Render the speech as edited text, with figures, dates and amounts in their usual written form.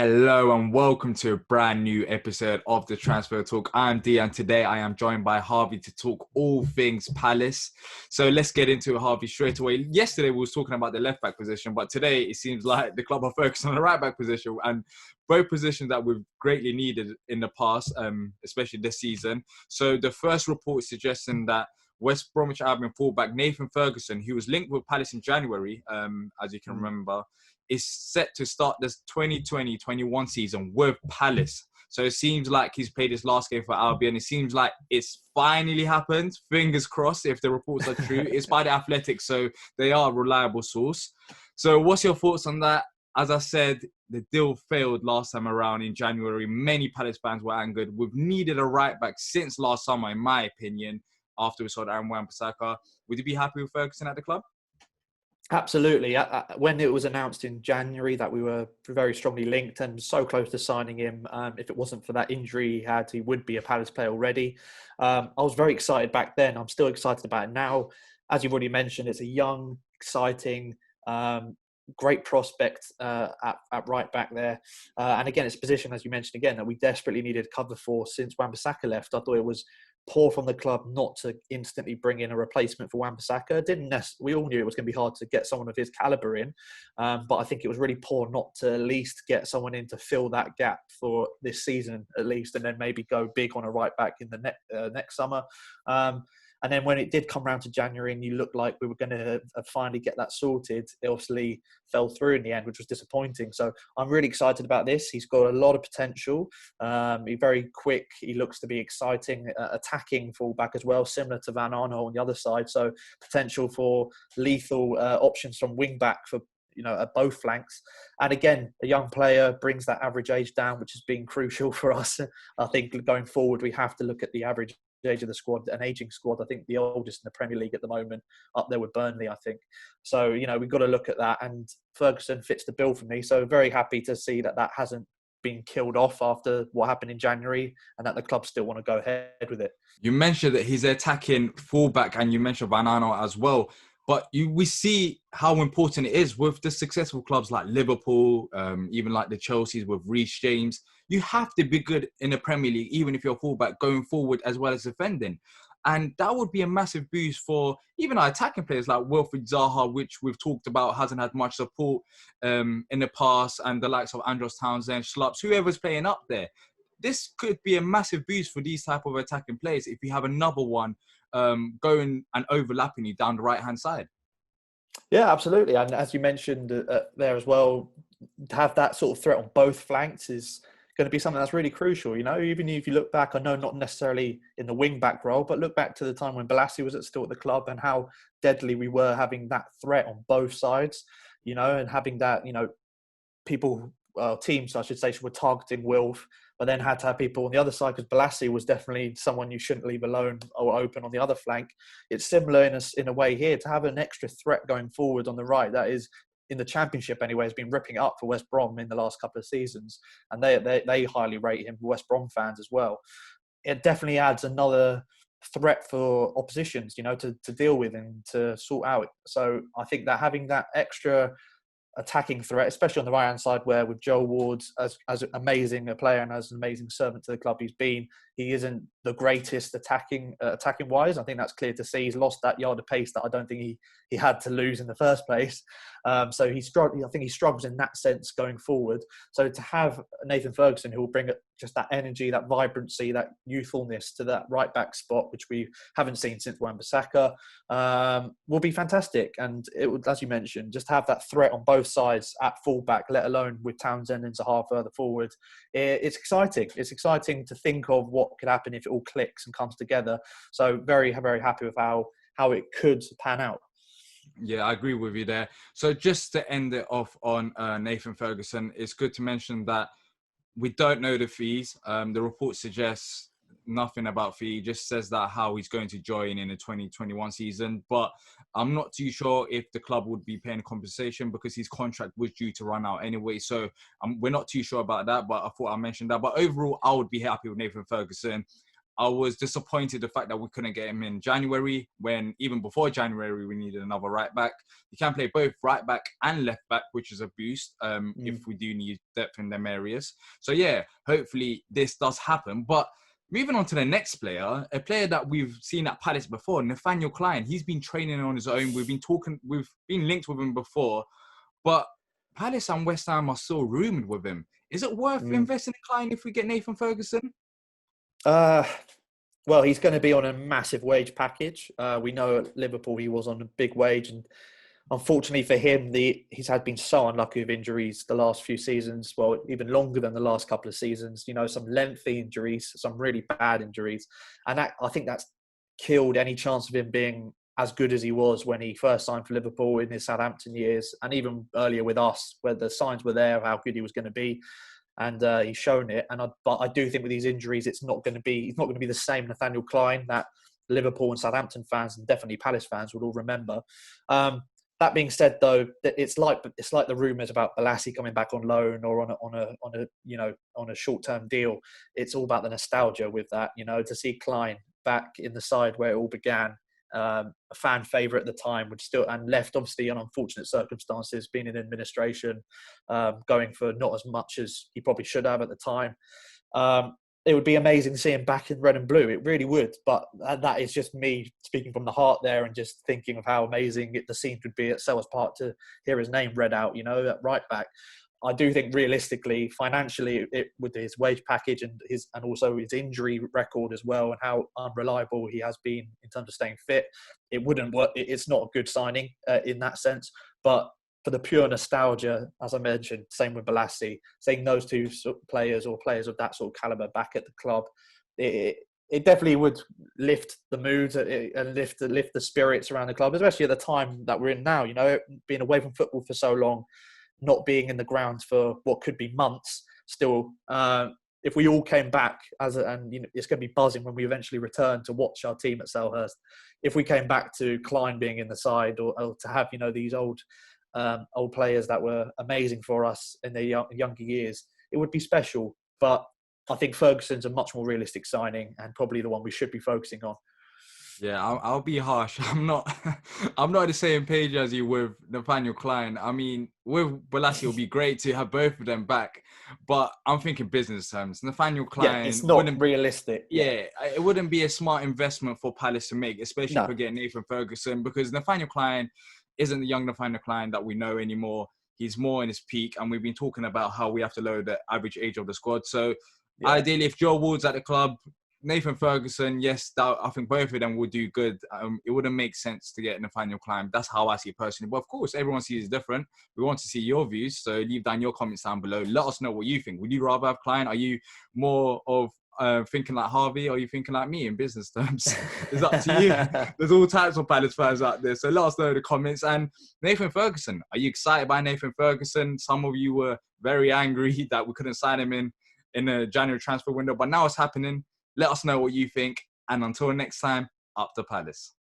Hello and welcome to a brand new episode of the Transfer Talk. I'm Dee and today I am joined by Harvey to talk all things Palace. So let's get into it, Harvey, straight away. Yesterday we was talking about the left back position, but today it seems like the club are focused on the right back position, and both positions that we've greatly needed in the past, especially this season. So the first report suggesting that West Bromwich Albion fullback Nathan Ferguson, who was linked with Palace in January, as you can remember, is set to start this 2020-21 season with Palace. So it seems like he's played his last game for Albion. It seems like it's finally happened. Fingers crossed if the reports are true. It's by the Athletics, so they are a reliable source. So what's your thoughts on that? As I said, the deal failed last time around in January. Many Palace fans were angered. We've needed a right back since last summer, in my opinion, after we saw Aaron Wan-Bissaka. Would you be happy with Ferguson at the club? Absolutely. When it was announced in January that we were very strongly linked and so close to signing him, if it wasn't for that injury he had, he would be a Palace player already. I was very excited back then. I'm still excited about it now. As you've already mentioned, it's a young, exciting, great prospect at right back there. And again, it's a position, as you mentioned again, that we desperately needed cover for since Wan-Bissaka left. I thought it was poor from the club not to instantly bring in a replacement for Wan-Bissaka. We all knew it was going to be hard to get someone of his calibre in, but I think it was really poor not to at least get someone in to fill that gap for this season at least, and then maybe go big on a right back in the next summer. And then when it did come around to January and you looked like we were going to finally get that sorted, it obviously fell through in the end, which was disappointing. So I'm really excited about this. He's got a lot of potential. He's very quick. He looks to be exciting, attacking fullback as well, similar to Van Arno on the other side. So potential for lethal options from wing back for at both flanks. And again, a young player brings that average age down, which has been crucial for us. I think going forward, we have to look at the average age of the squad, an aging squad. I think the oldest in the Premier League at the moment, up there with Burnley, I think. So, we've got to look at that, and Ferguson fits the bill for me. So very happy to see that hasn't been killed off after what happened in January, and that the club still want to go ahead with it. You mentioned that he's attacking fullback, and you mentioned Van Arno as well. But we see how important it is with the successful clubs like Liverpool, even like the Chelseas with Reece James. You have to be good in the Premier League, even if you're a fullback, going forward as well as defending. And that would be a massive boost for even our attacking players like Wilfried Zaha, which we've talked about hasn't had much support in the past, and the likes of Andros Townsend, Schlups, whoever's playing up there. This could be a massive boost for these type of attacking players if you have another one going and overlapping you down the right-hand side. Yeah, absolutely. And as you mentioned there as well, to have that sort of threat on both flanks is going to be something that's really crucial. Even if you look back, I know not necessarily in the wing-back role, but look back to the time when Balassi was still at the club and how deadly we were having that threat on both sides, and having that, teams, I should say, were targeting Wilf, but then had to have people on the other side because Balassi was definitely someone you shouldn't leave alone or open on the other flank. It's similar in a way here to have an extra threat going forward on the right. That is, in the Championship anyway, has been ripping it up for West Brom in the last couple of seasons, and they highly rate him, West Brom fans as well. It definitely adds another threat for oppositions, to deal with and to sort out. So I think that having that extra attacking threat, especially on the right-hand side, where with Joe Ward as amazing a player and as an amazing servant to the club he's been, he isn't the greatest attacking wise. I think that's clear to see. He's lost that yard of pace that I don't think he had to lose in the first place. So I think he struggles in that sense going forward. So to have Nathan Ferguson, who will bring just that energy, that vibrancy, that youthfulness to that right back spot, which we haven't seen since Wan-Bissaka, will be fantastic. And it would, as you mentioned, just have that threat on both sides at fullback, let alone with Townsend and Zaha further forward. It's exciting. It's exciting to think of what could happen if it all clicks and comes together. So very, very happy with how it could pan out. Yeah, I agree with you there. So just to end it off on Nathan Ferguson, it's good to mention that we don't know the fees. The report suggests nothing about fee. It just says that how he's going to join in the 2021 season. But I'm not too sure if the club would be paying compensation because his contract was due to run out anyway. So we're not too sure about that, but I thought I mentioned that. But overall, I would be happy with Nathan Ferguson. I was disappointed the fact that we couldn't get him in January, when even before January we needed another right back. He can play both right back and left back, which is a boost if we do need depth in them areas. So yeah, hopefully this does happen. But moving on to the next player, a player that we've seen at Palace before, Nathaniel Clyne. He's been training on his own. We've been linked with him before, but Palace and West Ham are still rumoured with him. Is it worth investing in Clyne if we get Nathan Ferguson? Well, he's going to be on a massive wage package. We know at Liverpool he was on a big wage, and unfortunately for him, he's been so unlucky with injuries the last few seasons. Well, even longer than the last couple of seasons. You know, some lengthy injuries, some really bad injuries, and I think that's killed any chance of him being as good as he was when he first signed for Liverpool in his Southampton years, and even earlier with us, where the signs were there of how good he was going to be. And he's shown it. But I do think with these injuries, he's not going to be the same Nathaniel Clyne that Liverpool and Southampton fans and definitely Palace fans would all remember. That being said, though, it's like the rumours about Balassi coming back on loan or on a short-term deal. It's all about the nostalgia with that. You know, to see Clyne back in the side where it all began. A fan favourite at the time, and left obviously on unfortunate circumstances, being in administration, going for not as much as he probably should have at the time. It would be amazing to see him back in red and blue. It really would. But that is just me speaking from the heart there, and just thinking of how amazing the scene would be at Selhurst Park to hear his name read out, you know, at right back. I do think realistically, financially, with his wage package and also his injury record as well, and how unreliable he has been in terms of staying fit, it wouldn't work. It's not a good signing in that sense. But for the pure nostalgia, as I mentioned, same with Balassi, seeing those two players or players of that sort of caliber back at the club, it definitely would lift the mood and lift the spirits around the club, especially at the time that we're in now. You know, being away from football for so long, not being in the ground for what could be months still. If we all came back and you know, it's going to be buzzing when we eventually return to watch our team at Selhurst. If we came back to Clyne being in the side, or to have, you know, these old players that were amazing for us in their younger years, it would be special. But I think Ferguson's a much more realistic signing, and probably the one we should be focusing on. Yeah, I'll be harsh. I'm not on the same page as you with Nathaniel Clyne. I mean, with Balassi, it would be great to have both of them back, but I'm thinking business terms. Nathaniel Clyne, it's not realistic. Yeah, it wouldn't be a smart investment for Palace to make, especially for getting Nathan Ferguson, because Nathaniel Clyne isn't the young Nathaniel Clyne that we know anymore. He's more in his peak, and we've been talking about how we have to lower the average age of the squad. So ideally, if Joe Ward's at the club, Nathan Ferguson, yes, I think both of them would do good. It wouldn't make sense to get Nathaniel Clyne. That's how I see it personally. But of course, everyone sees it different. We want to see your views. So leave down your comments down below. Let us know what you think. Would you rather have Clyne? Are you more of thinking like Harvey, or are you thinking like me in business terms? It's up to you. There's all types of Palace fans out there. So let us know in the comments. And Nathan Ferguson, are you excited by Nathan Ferguson? Some of you were very angry that we couldn't sign him in the January transfer window, but now it's happening. Let us know what you think. And until next time, up the Palace.